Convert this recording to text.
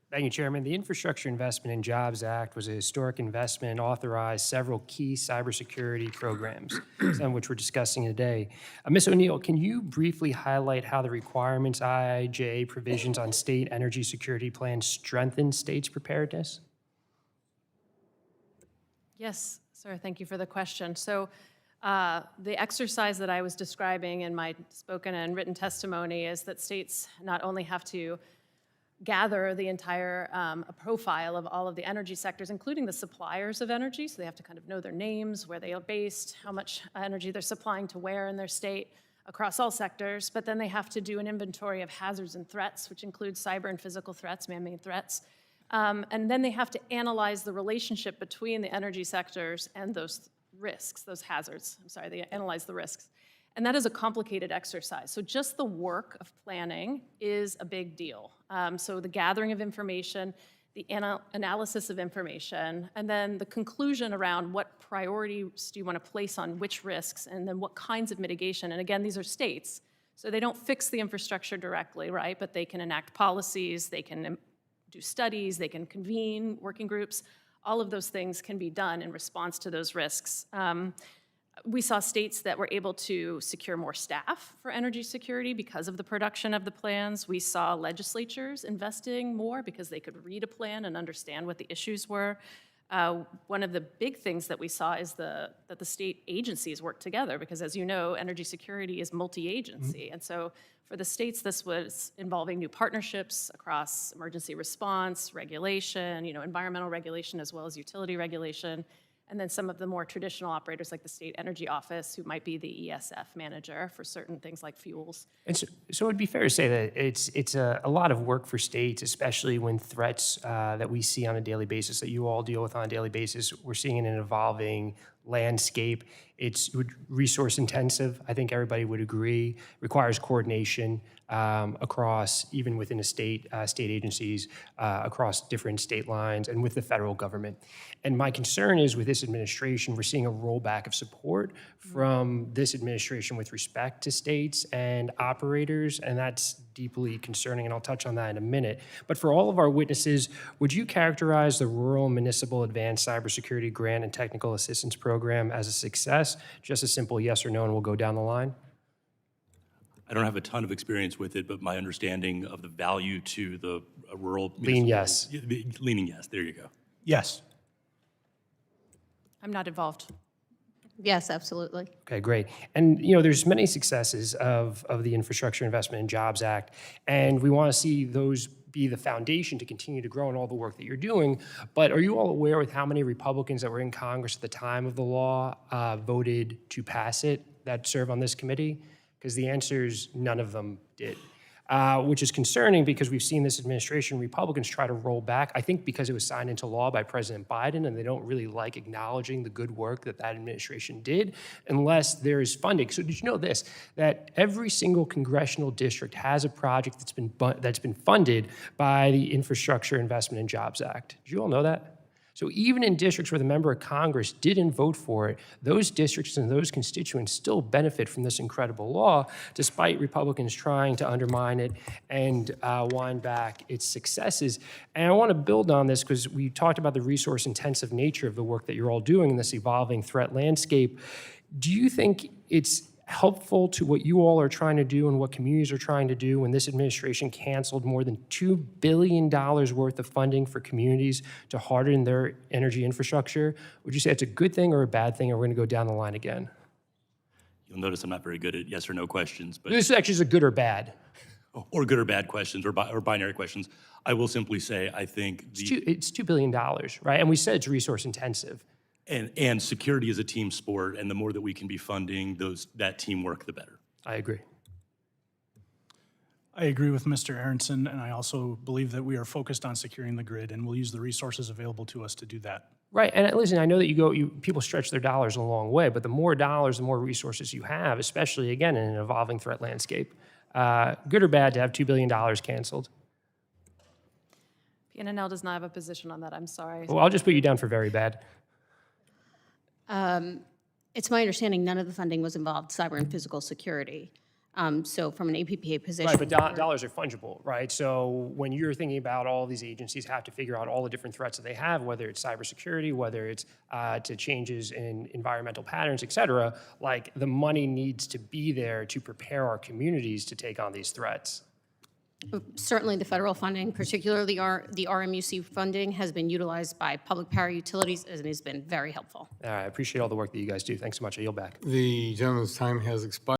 Thank you, Chairman. The Infrastructure Investment and Jobs Act was a historic investment and authorized several key cybersecurity programs, some of which we're discussing today. Ms. O'Neill, can you briefly highlight how the requirements, IIJA provisions on state energy security plans strengthen states' preparedness? Yes, sir. Thank you for the question. So the exercise that I was describing in my spoken and written testimony is that states not only have to gather the entire profile of all of the energy sectors, including the suppliers of energy, so they have to kind of know their names, where they are based, how much energy they're supplying to where in their state across all sectors, but then they have to do an inventory of hazards and threats, which includes cyber and physical threats, man-made threats. And then they have to analyze the relationship between the energy sectors and those risks, those hazards. I'm sorry, they analyze the risks. And that is a complicated exercise. So just the work of planning is a big deal. So the gathering of information, the analysis of information, and then the conclusion around what priorities do you want to place on which risks, and then what kinds of mitigation. And again, these are states, so they don't fix the infrastructure directly, right? But they can enact policies, they can do studies, they can convene working groups. All of those things can be done in response to those risks. We saw states that were able to secure more staff for energy security because of the production of the plans. We saw legislatures investing more because they could read a plan and understand what the issues were. One of the big things that we saw is that the state agencies work together because, as you know, energy security is multi-agency. And so for the states, this was involving new partnerships across emergency response, regulation, environmental regulation, as well as utility regulation. And then some of the more traditional operators like the State Energy Office, who might be the ESF manager for certain things like fuels. And so it'd be fair to say that it's a lot of work for states, especially when threats that we see on a daily basis, that you all deal with on a daily basis, we're seeing in an evolving landscape. It's resource intensive. I think everybody would agree. Requires coordination across, even within a state agencies, across different state lines and with the federal government. And my concern is with this administration, we're seeing a rollback of support from this administration with respect to states and operators, and that's deeply concerning, and I'll touch on that in a minute. But for all of our witnesses, would you characterize the Rural Municipal Advanced Cybersecurity Grant and Technical Assistance Program as a success? Just a simple yes or no, and we'll go down the line. I don't have a ton of experience with it, but my understanding of the value to the rural... Lean yes. Leaning yes, there you go. Yes. I'm not involved. Yes, absolutely. Okay, great. And there's many successes of the Infrastructure Investment and Jobs Act, and we want to see those be the foundation to continue to grow in all the work that you're doing. But are you all aware with how many Republicans that were in Congress at the time of the law voted to pass it that serve on this committee? Because the answer is none of them did. Which is concerning because we've seen this administration, Republicans try to roll back, I think because it was signed into law by President Biden, and they don't really like acknowledging the good work that administration did unless there is funding. So did you know this, that every single congressional district has a project that's been funded by the Infrastructure Investment and Jobs Act? Did you all know that? So even in districts where the member of Congress didn't vote for it, those districts and those constituents still benefit from this incredible law, despite Republicans trying to undermine it and wind back its successes. And I want to build on this because we talked about the resource-intensive nature of the work that you're all doing in this evolving threat landscape. Do you think it's helpful to what you all are trying to do and what communities are trying to do when this administration canceled more than $2 billion worth of funding for communities to harden their energy infrastructure? Would you say it's a good thing or a bad thing, or we're going to go down the line again? You'll notice I'm not very good at yes or no questions. But this actually is a good or bad. Or good or bad questions, or binary questions. I will simply say I think it's $2 billion, right? And we said it's resource intensive. And security is a team sport, and the more that we can be funding that teamwork, the better. I agree. I agree with Mr. Aronson, and I also believe that we are focused on securing the grid, and we'll use the resources available to us to do that. Right, and listen, I know that people stretch their dollars a long way, but the more dollars, the more resources you have, especially, again, in an evolving threat landscape. Good or bad to have $2 billion canceled? PNNL does not have a position on that, I'm sorry. Well, I'll just put you down for very bad. It's my understanding none of the funding was involved cyber and physical security. So from an APPA position. Right, but dollars are fungible, right? So when you're thinking about all these agencies have to figure out all the different threats that they have, whether it's cybersecurity, whether it's to changes in environmental patterns, et cetera, like the money needs to be there to prepare our communities to take on these threats. Certainly, the federal funding, particularly the RMUC funding, has been utilized by public power utilities and has been very helpful. All right, I appreciate all the work that you guys do. Thanks so much. I yield back. The gentleman's time has expired.